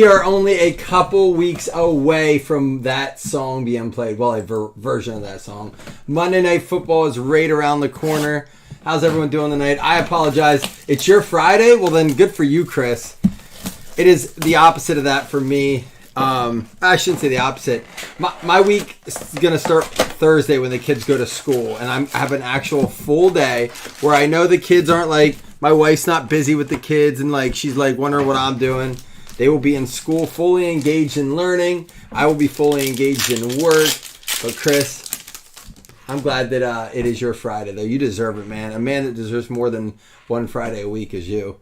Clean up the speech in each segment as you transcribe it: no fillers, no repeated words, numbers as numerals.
We are only a couple weeks away from that song being played. Well, a version of that song. Monday Night Football is right around the corner. How's everyone doing tonight? I apologize. It's your Friday? Well, then good for you, Chris. It is the opposite of that for me. I shouldn't say the opposite. My week is going to start Thursday when the kids go to school. And I have an actual full day where I know the kids aren't like, my wife's not busy with the kids and like she's like wondering what I'm doing. They will be in school fully engaged in learning. I will be fully engaged in work. But Chris, I'm glad that it is your Friday, though. You deserve it, man. A man that deserves more than one Friday a week is you.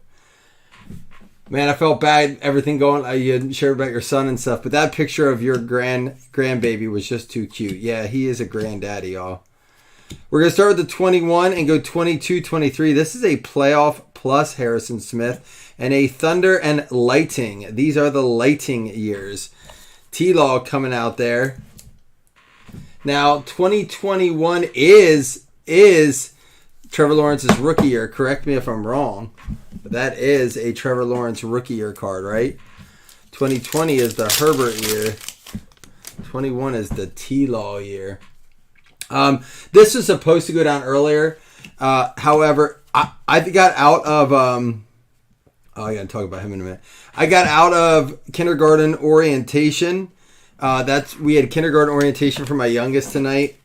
Man, I felt bad, everything going, you shared about your son and stuff, but that picture of your grandbaby was just too cute. Yeah, he is a granddaddy, y'all. We're going to start with the 21 and go 22-23. This is a playoff plus Harrison Smith. And a Thunder and Lighting. These are the lighting years. T-Law coming out there. Now, 2021 is Trevor Lawrence's rookie year. Correct me if I'm wrong. But that is a Trevor Lawrence rookie year card, right? 2020 is the Herbert year. 21 is the T-Law year. This was supposed to go down earlier. However, I got out of... I got to talk about him in a minute. I got out of kindergarten orientation. We had kindergarten orientation for my youngest tonight.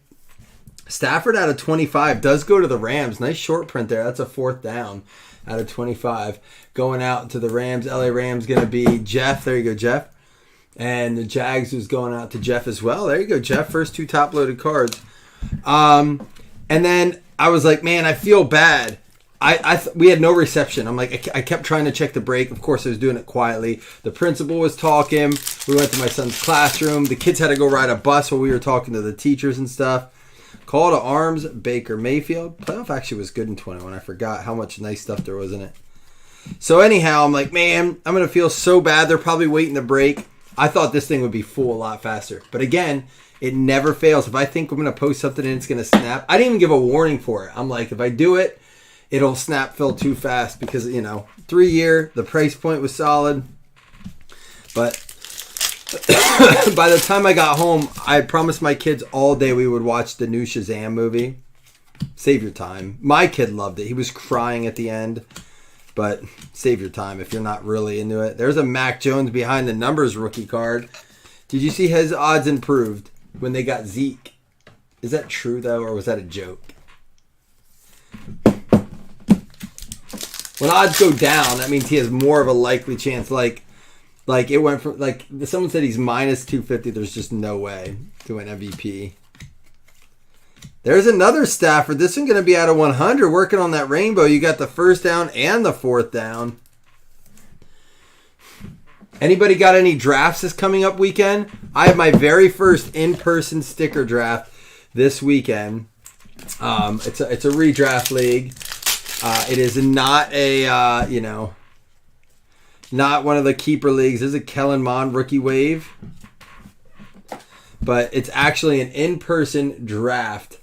Stafford out of 25 does go to the Rams. Nice short print there. That's a 4th down out of 25. Going out to the Rams. LA Rams going to be Jeff. There you go, Jeff. And the Jags was going out to Jeff as well. There you go, Jeff. First 2 top-loaded cards. And then I was like, man, I feel bad. We had no reception. I'm like, I kept trying to check the break. Of course, I was doing it quietly. The principal was talking. We went to my son's classroom. The kids had to go ride a bus while we were talking to the teachers and stuff. Call to arms, Baker Mayfield. Playoff actually was good in 21. I forgot how much nice stuff there was in it. So anyhow, I'm like, man, I'm going to feel so bad. They're probably waiting to break. I thought this thing would be full a lot faster. But again, it never fails. If I think I'm going to post something and it's going to snap, I didn't even give a warning for it. I'm like, if I do it, it'll snap fill too fast because, 3-year, the price point was solid. But by the time I got home, I promised my kids all day we would watch the new Shazam movie. Save your time. My kid loved it. He was crying at the end. But save your time if you're not really into it. There's a Mac Jones behind the numbers rookie card. Did you see his odds improved when they got Zeke? Is that true, though, or was that a joke? When odds go down, that means he has more of a likely chance. Like it went from, someone said he's minus 250. There's just no way to win MVP. There's another Stafford. This one's going to be out of 100. Working on that rainbow. You got the 1st down and the 4th down. Anybody got any drafts this coming up weekend? I have my very first in-person sticker draft this weekend. It's a redraft league. It is not not one of the keeper leagues. This is a Kellen Mond rookie wave. But it's actually an in-person draft.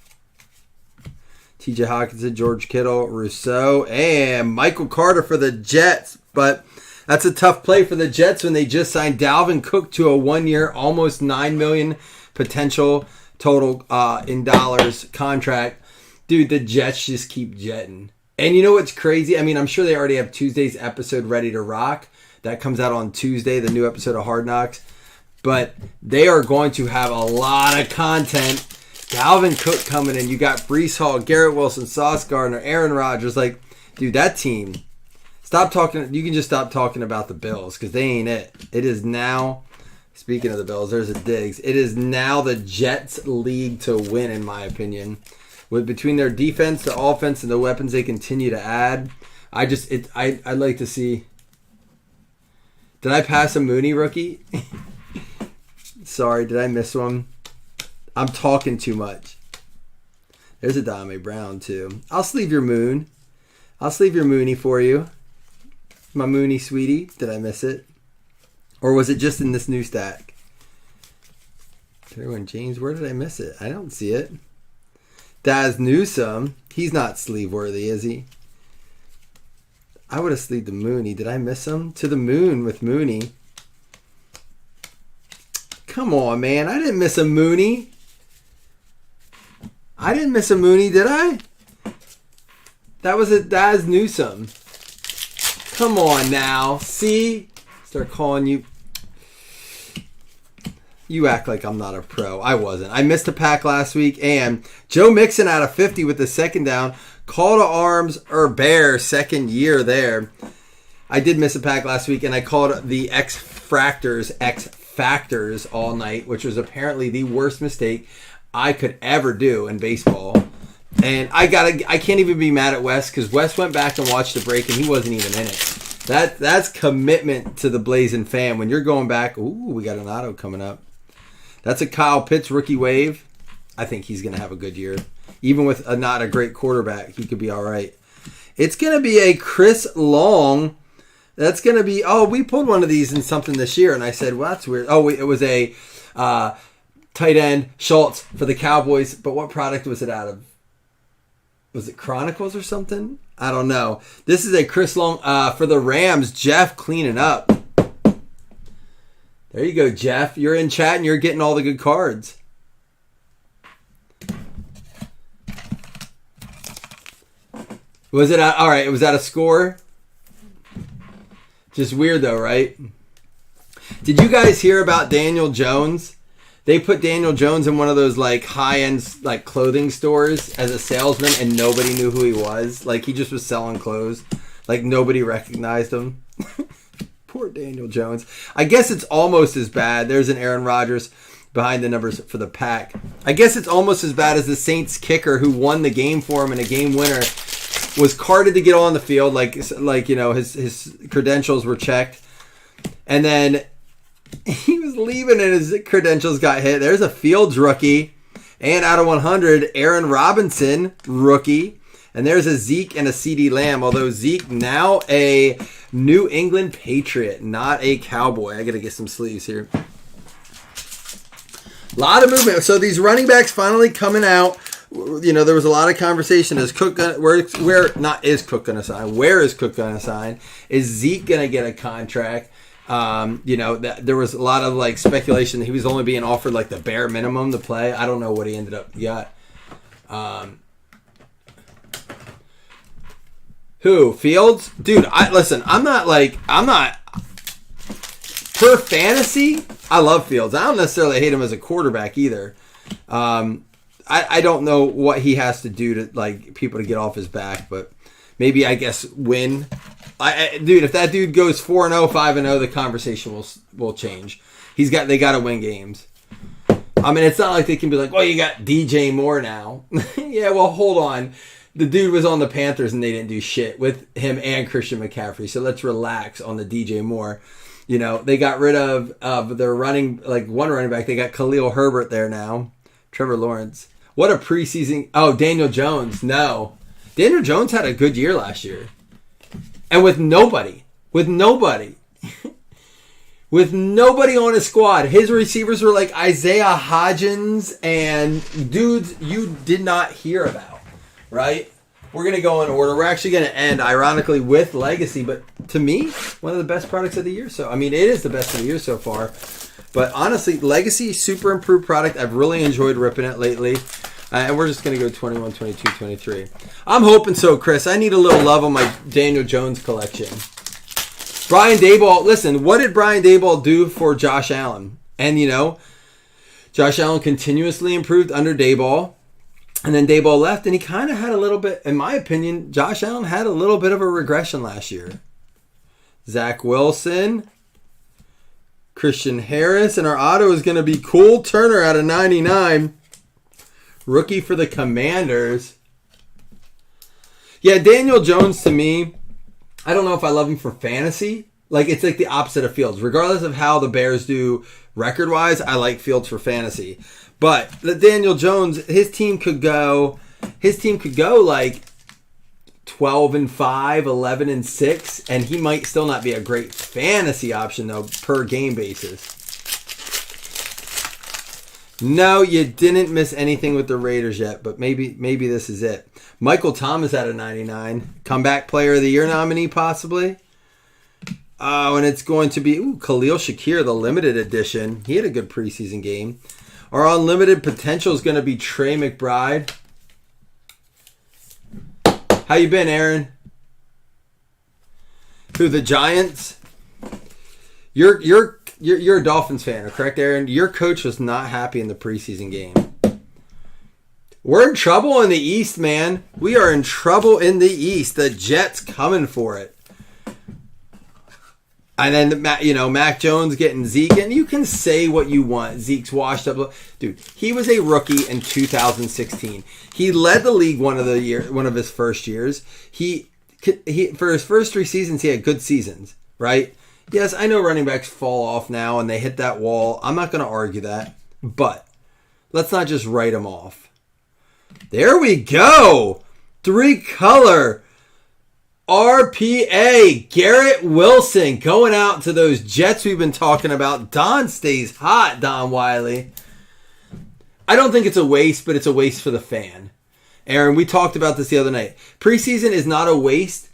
TJ Hawkinson, George Kittle, Rousseau, and Michael Carter for the Jets. But that's a tough play for the Jets when they just signed Dalvin Cook to a 1-year, almost $9 million potential total in dollars contract. Dude, the Jets just keep jetting. And you know what's crazy? I mean, I'm sure they already have Tuesday's episode ready to rock. That comes out on Tuesday, the new episode of Hard Knocks. But they are going to have a lot of content. Dalvin Cook coming in. You got Breece Hall, Garrett Wilson, Sauce Gardner, Aaron Rodgers. Like, dude, that team. Stop talking. You can just stop talking about the Bills because they ain't it. It is now, speaking of the Bills, there's a Diggs. It is now the Jets' league to win, in my opinion. With between their defense, the offense, and the weapons they continue to add, I'd like to see. Did I pass a Mooney rookie? Sorry, did I miss one? I'm talking too much. There's a Dame Brown too. I'll sleeve your Moon. I'll sleeve your Mooney for you. My Mooney sweetie. Did I miss it? Or was it just in this new stack? Everyone, James, where did I miss it? I don't see it. Daz Newsome. He's not sleeve worthy, is he? I would have sleeved the Mooney. Did I miss him? To the moon with Mooney. Come on, man. I didn't miss a Mooney. I didn't miss a Mooney, did I? That was a Daz Newsome. Come on now. See? Start calling you. You act like I'm not a pro. I wasn't. I missed a pack last week. And Joe Mixon out of 50 with the second down. Call to arms or bear second year there. I did miss a pack last week. And I called the X Factors all night. Which was apparently the worst mistake I could ever do in baseball. And I can't even be mad at Wes. Because Wes went back and watched the break. And he wasn't even in it. That's commitment to the Blazing fan. When you're going back. Ooh, we got an auto coming up. That's a Kyle Pitts rookie wave. I think he's going to have a good year. Even with not a great quarterback, he could be all right. It's going to be a Chris Long. That's going to be, we pulled one of these in something this year. And I said, well, that's weird. It was a tight end, Schultz, for the Cowboys. But what product was it out of? Was it Chronicles or something? I don't know. This is a Chris Long for the Rams. Jeff cleaning up. There you go, Jeff. You're in chat and you're getting all the good cards. Was it all right? Was that a score? Just weird though, right? Did you guys hear about Daniel Jones? They put Daniel Jones in one of those like high-end like clothing stores as a salesman and nobody knew who he was. Like he just was selling clothes. Like nobody recognized him. Poor Daniel Jones. I guess it's almost as bad. There's an Aaron Rodgers behind the numbers for the pack. I guess it's almost as bad as the Saints kicker who won the game for him and a game winner was carted to get on the field. Like you know, his credentials were checked. And then he was leaving and his credentials got hit. There's a Fields rookie. And out of 100, Aaron Robinson rookie. And there's a Zeke and a CD Lamb. Although Zeke now a New England Patriot, not a Cowboy. I got to get some sleeves here. A lot of movement. So these running backs finally coming out. You know, there was a lot of conversation. Is Cook gonna, where is Cook going to sign? Where is Cook going to sign? Is Zeke going to get a contract? You know, there was a lot of like speculation that he was only being offered like the bare minimum to play. I don't know what he ended up got. Who? Fields? Dude, I'm not per fantasy, I love Fields. I don't necessarily hate him as a quarterback either. I don't know what he has to do to like people to get off his back, but maybe I guess win. Dude, if that dude goes 4-0, 5-0, the conversation will change. They got to win games. I mean, it's not like they can be like, well, you got DJ Moore now. Yeah, well, hold on. The dude was on the Panthers and they didn't do shit with him and Christian McCaffrey. So let's relax on the DJ Moore. You know, they got rid of their running, like one running back. They got Khalil Herbert there now. Trevor Lawrence. What a preseason. Oh, Daniel Jones. No. Daniel Jones had a good year last year. And with nobody on his squad. His receivers were like Isaiah Hodgins and dudes you did not hear about. Right? We're going to go in order. We're actually going to end, ironically, with Legacy. But to me, one of the best products of the year. So, I mean, it is the best of the year so far. But honestly, Legacy, super improved product. I've really enjoyed ripping it lately. And we're just going to go 21, 22, 23. I'm hoping so, Chris. I need a little love on my Daniel Jones collection. Brian Daboll, listen, what did Brian Daboll do for Josh Allen? And, Josh Allen continuously improved under Daboll. And then Daboll left, and he kind of had a little bit, in my opinion, Josh Allen had a little bit of a regression last year. Zach Wilson, Christian Harris, and our auto is going to be Cole Turner out of 99. Rookie for the Commanders. Yeah, Daniel Jones to me, I don't know if I love him for fantasy. Like, it's like the opposite of Fields. Regardless of how the Bears do record-wise, I like Fields for fantasy. But the Daniel Jones, his team could go like 12-5, 11-6, and he might still not be a great fantasy option though per game basis. No, you didn't miss anything with the Raiders yet, but maybe this is it. Michael Thomas out of 99. Comeback Player of the Year nominee, possibly. Oh, and it's going to be Khalil Shakir, the limited edition. He had a good preseason game. Our unlimited potential is going to be Trey McBride. How you been, Aaron? Who, the Giants? You're a Dolphins fan, correct, Aaron? Your coach was not happy in the preseason game. We're in trouble in the East, man. We are in trouble in the East. The Jets coming for it. And then, Mac Jones getting Zeke. And you can say what you want. Zeke's washed up. Dude, he was a rookie in 2016. He led the league one of his first years. He for his first 3 seasons, he had good seasons, right? Yes, I know running backs fall off now and they hit that wall. I'm not going to argue that. But let's not just write them off. There we go. 3-color RPA. Garrett Wilson going out to those Jets we've been talking about. Don stays hot, Don Wiley. I don't think it's a waste, but it's a waste for the fan. Aaron, we talked about this the other night. Preseason is not a waste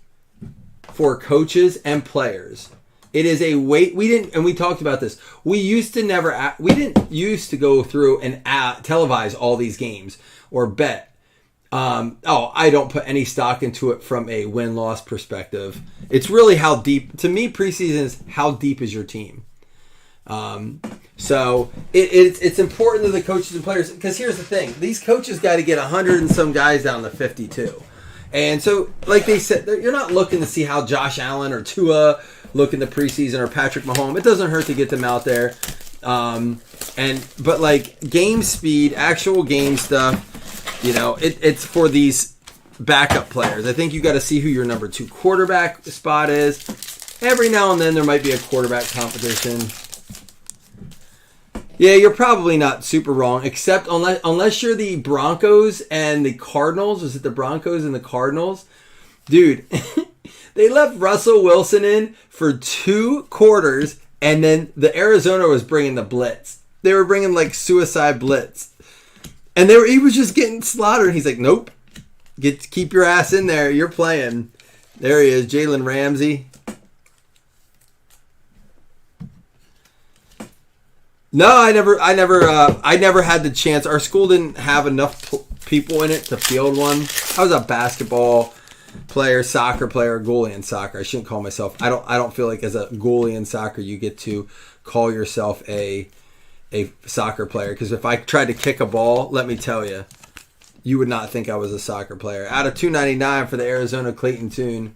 for coaches and players. It is a wait. We talked about this. We didn't used to go through and televise all these games or bet. I don't put any stock into it from a win-loss perspective. It's really how deep, to me, preseason is how deep is your team. So it's important to the coaches and players, because here's the thing. These coaches got to get 100 and some guys down to 52. And so, like they said, you're not looking to see how Josh Allen or Tua look in the preseason or Patrick Mahomes. It doesn't hurt to get them out there. But like game speed, actual game stuff, it's for these backup players. I think you got to see who your number 2 quarterback spot is. Every now and then there might be a quarterback competition. Yeah, you're probably not super wrong, except unless you're the Broncos and the Cardinals. Was it the Broncos and the Cardinals? Dude, they left Russell Wilson in for 2 quarters, and then the Arizona was bringing the blitz. They were bringing like suicide blitz. And he was just getting slaughtered. And he's like, nope, keep your ass in there. You're playing. There he is, Jalen Ramsey. No, I never had the chance. Our school didn't have enough people in it to field one. I was a basketball player, soccer player, goalie in soccer. I shouldn't call myself. I don't feel like as a goalie in soccer you get to call yourself a soccer player, because if I tried to kick a ball, let me tell you, you would not think I was a soccer player. Out of 299 for the Arizona Clayton Tune.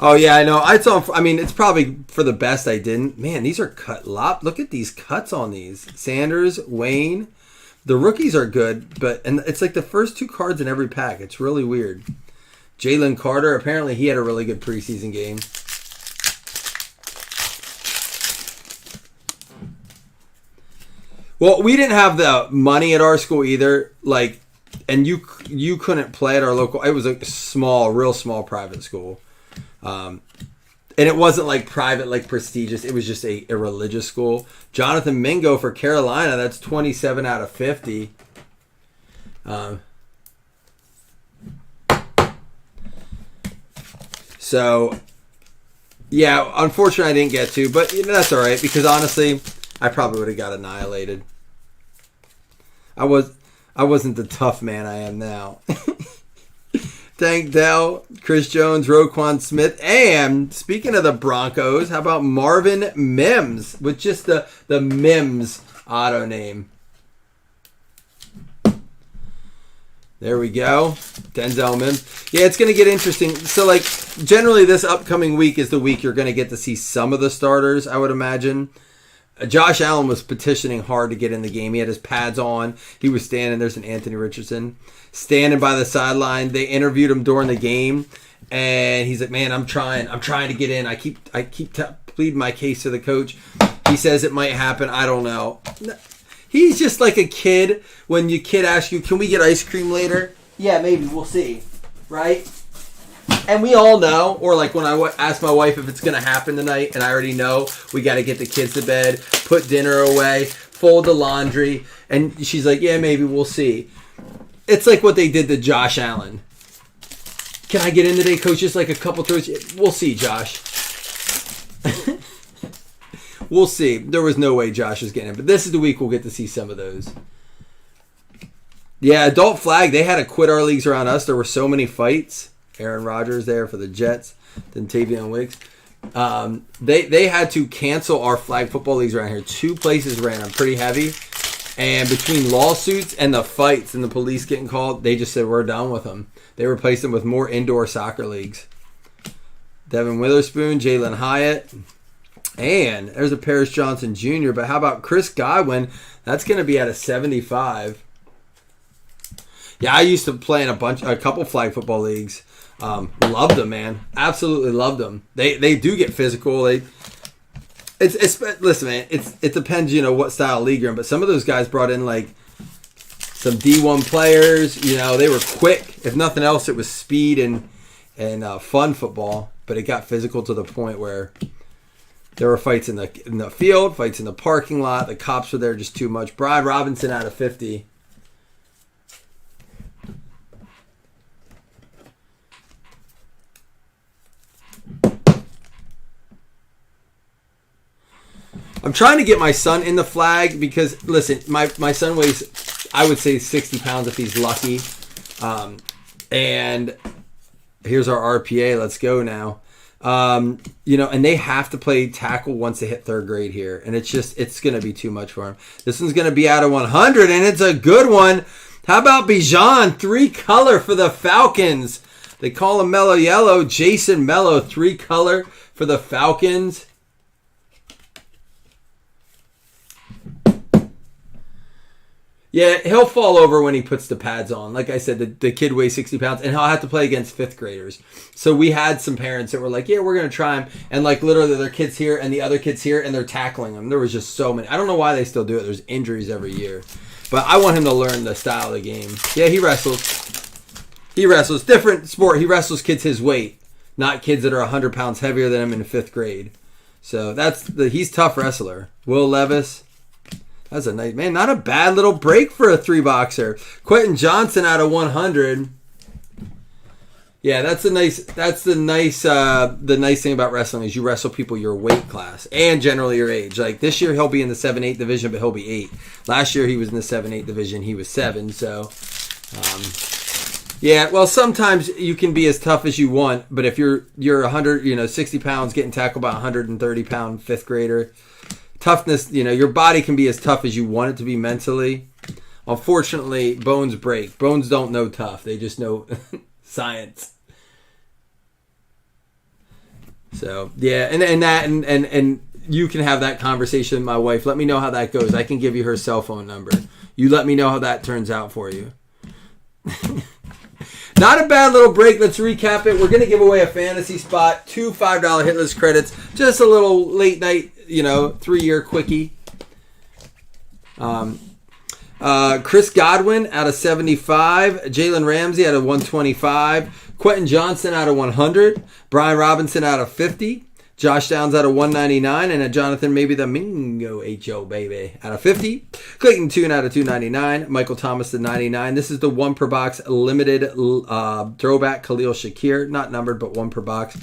Oh, yeah, I know. It's probably for the best I didn't. Man, these are cut. Look at these cuts on these. Sanders, Wayne. The rookies are good, and it's like the first 2 cards in every pack. It's really weird. Jalen Carter, apparently he had a really good preseason game. Well, we didn't have the money at our school either. And you couldn't play at our local. It was a real small private school. And it wasn't like private, like prestigious. It was just a religious school. Jonathan Mingo for Carolina. That's 27 out of 50. So, yeah, unfortunately I didn't get to. But that's all right, because honestly, I probably would have got annihilated. I wasn't the tough man I am now. Tank Dell, Chris Jones, Roquan Smith, and speaking of the Broncos, how about Marvin Mims with just the Mims auto name? There we go. Denzel Mims. Yeah, it's going to get interesting. So, like, generally this upcoming week is the week you're going to get to see some of the starters, I would imagine. Josh Allen was petitioning hard to get in the game. He had his pads on. He was standing. There's an Anthony Richardson standing by the sideline. They interviewed him during the game, and he's like, "Man, I'm trying to get in. I keep pleading my case to the coach. He says it might happen. I don't know." He's just like a kid when your kid asks you, "Can we get ice cream later?" Yeah, maybe. We'll see. Right? And we all know, or like when I ask my wife if it's going to happen tonight, and I already know we got to get the kids to bed, put dinner away, fold the laundry, and she's like, "Yeah, maybe. We'll see." It's like what they did to Josh Allen. "Can I get in today, coach? Just like a couple throws." "We'll see, Josh." We'll see. There was no way Josh was getting in. But this is the week we'll get to see some of those. Yeah, adult flag. They had to quit our leagues around us. There were so many fights. Aaron Rodgers there for the Jets. Then Tavion Wicks. They had to cancel our flag football leagues around here. 2 places ran them pretty heavy. And between lawsuits and the fights and the police getting called, they just said, "We're done with them." They replaced them with more indoor soccer leagues. Devin Witherspoon, Jalen Hyatt. And there's a Paris Johnson Jr., but how about Chris Godwin? That's going to be at a 75. Yeah, I used to play in a couple flag football leagues. Loved them, man. Absolutely loved them. They do get physical. Listen, man. It depends, what style of league you're in. But some of those guys brought in like some D1 players. They were quick. If nothing else, it was speed and fun football. But it got physical to the point where there were fights in the field, fights in the parking lot. The cops were there just too much. Brian Robinson out of 50. I'm trying to get my son in the flag because, listen, my son weighs, I would say, 60 pounds if he's lucky. And here's our RPA. Let's go now. And they have to play tackle once they hit 3rd grade here. And it's going to be too much for him. This one's going to be out of 100, and it's a good one. How about Bijan? 3-color for the Falcons. They call him Mellow Yellow. Jason Mellow, 3-color for the Falcons. Yeah, he'll fall over when he puts the pads on. Like I said, the kid weighs 60 pounds, and he'll have to play against 5th graders. So we had some parents that were like, "Yeah, we're going to try him." And like literally their kids here and the other kids here, and they're tackling him. There was just so many. I don't know why they still do it. There's injuries every year. But I want him to learn the style of the game. Yeah, he wrestles. Different sport. He wrestles kids his weight, not kids that are 100 pounds heavier than him in 5th grade. So he's a tough wrestler. Will Levis. That's a nice, man, not a bad little break for a 3-boxer. Quentin Johnson out of 100. Yeah, the nice thing about wrestling is you wrestle people your weight class and generally your age. Like this year he'll be in the 7-8 division, but he'll be 8. Last year he was in the 7-8 division, he was 7. So, yeah, well, sometimes you can be as tough as you want, but if you're 100, 60 pounds getting tackled by a 130 pound 5th grader, toughness, your body can be as tough as you want it to be mentally. Unfortunately, bones break. Bones don't know tough. They just know science. So, yeah, and you can have that conversation with my wife. Let me know how that goes. I can give you her cell phone number. You let me know how that turns out for you. Not a bad little break. Let's recap it. We're going to give away a fantasy spot, 2 $5 hitless credits, just a little late night, 3-year quickie. Chris Godwin out of 75, Jalen Ramsey out of 125, Quentin Johnson out of 100, Brian Robinson out of 50, Josh Downs out of 199, and a Jonathan maybe the Mingo H.O. baby out of 50. Clayton Tune out of 299. Michael Thomas to 99. This is the 1 per box limited throwback Khalil Shakir. Not numbered, but 1 per box.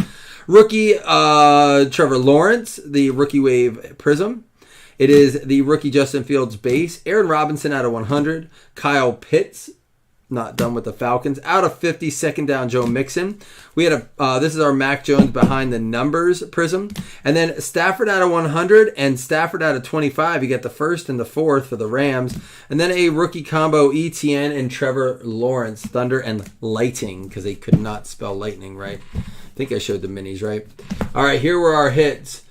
Rookie Trevor Lawrence, the Rookie Wave Prism. It is the rookie Justin Fields base. Aaron Robinson out of 100. Kyle Pitts, not done with the Falcons. Out of 50, second down, Joe Mixon. We had this is our Mac Jones behind the numbers prism. And then Stafford out of 100 and Stafford out of 25. You get the first and the fourth for the Rams. And then a rookie combo, ETN and Trevor Lawrence, Thunder and Lightning, because they could not spell lightning right. I think I showed the minis, right? All right, here were our hits.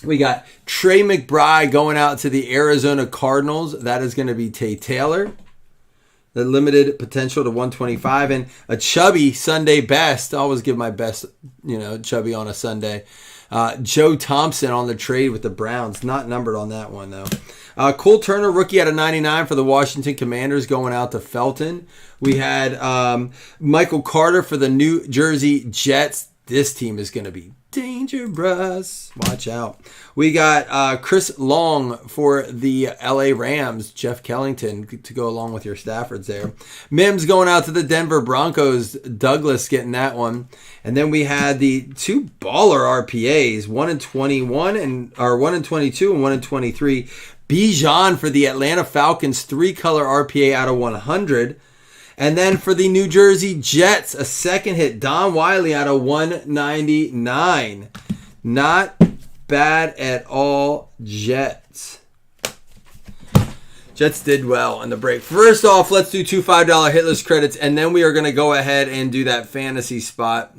We got Trey McBride going out to the Arizona Cardinals. That is going to be Tay Taylor. The limited potential to 125, and a chubby Sunday best. I always give my best, chubby on a Sunday. Joe Thompson on the trade with the Browns. Not numbered on that one, though. Cole Turner, rookie out of 99 for the Washington Commanders, going out to Felton. We had Michael Carter for the New Jersey Jets. This team is going to be dangerous. Watch out. We got Chris Long for the LA Rams. Jeff Kellington to go along with your Staffords there. Mims going out to the Denver Broncos. Douglas getting that one. And then we had the two baller RPAs, 1 in 21 or 1 in 22 and 1 in 23. Bijan for the Atlanta Falcons, 3-color RPA out of 100. And then for the New Jersey Jets, a second hit, Don Wiley out of 199. Not bad at all, Jets. Jets did well in the break. First off, let's do 2 $5 hit list credits, and then we are going to go ahead and do that fantasy spot.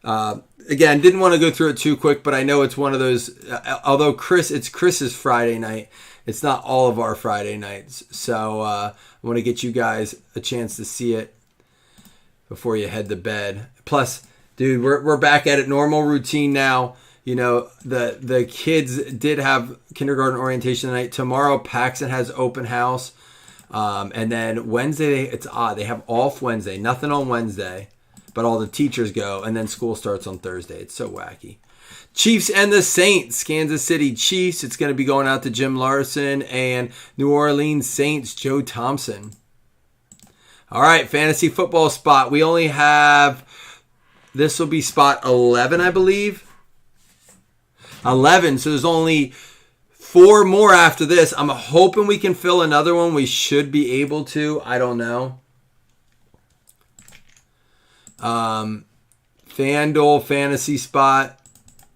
Again, didn't want to go through it too quick, but I know it's one of those, although it's Chris's Friday night, it's not all of our Friday nights. So I want to get you guys a chance to see it before you head to bed. Plus, dude, we're back at it, normal routine now. The kids did have kindergarten orientation tonight. Tomorrow, Paxton has open house. And then Wednesday, it's odd. They have off Wednesday, nothing on Wednesday, but all the teachers go. And then school starts on Thursday. It's so wacky. Chiefs and the Saints, Kansas City Chiefs. It's going to be going out to Jim Larson and New Orleans Saints, Joe Thompson. All right, fantasy football spot. We only have, this will be spot 11, I believe. 11, so there's only 4 more after this. I'm hoping we can fill another one. We should be able to. I don't know. FanDuel fantasy spot.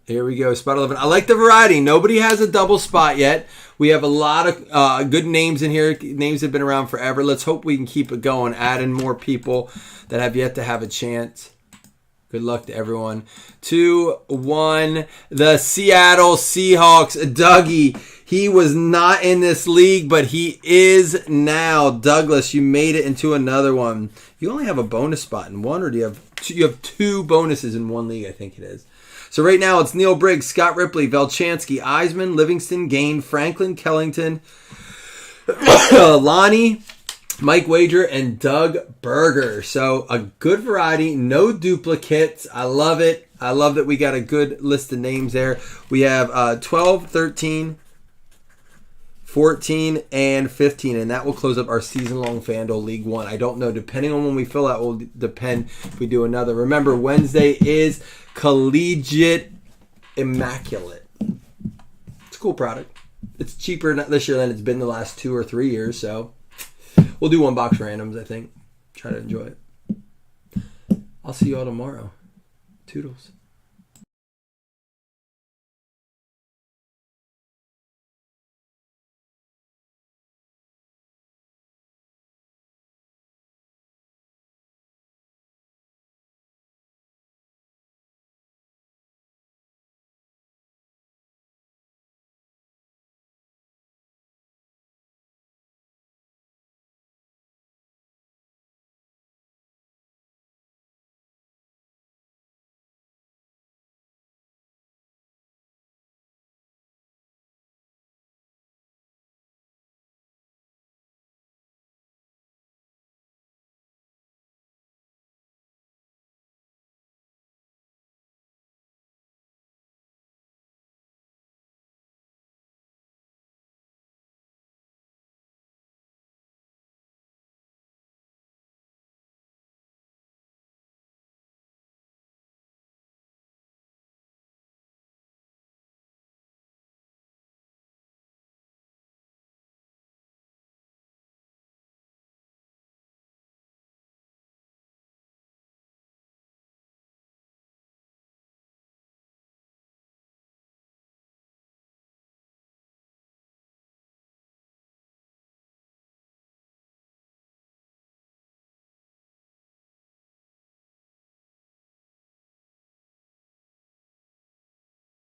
Here we go, spot 11. I like the variety. Nobody has a double spot yet. We have a lot of good names in here. Names have been around forever. Let's hope we can keep it going, add in more people that have yet to have a chance. Good luck to everyone. 2-1. The Seattle Seahawks. Dougie. He was not in this league, but he is now. Douglas, you made it into another one. You only have a bonus spot in one, or do you have 2 bonuses in one league, I think it is. So right now it's Neil Briggs, Scott Ripley, Velchansky, Eisman, Livingston, Gain, Franklin, Kellington, Lonnie, Mike Wager, and Doug Berger. So a good variety, no duplicates. I love it. I love that we got a good list of names there. We have 12, 13, 14, and 15, and that will close up our season-long FanDuel League 1. I don't know. Depending on when we fill out will depend if we do another. Remember, Wednesday is Collegiate Immaculate. It's a cool product. It's cheaper this year than it's been the last 2 or 3 years, so we'll do 1 box randoms, I think. Try to enjoy it. I'll see you all tomorrow. Toodles.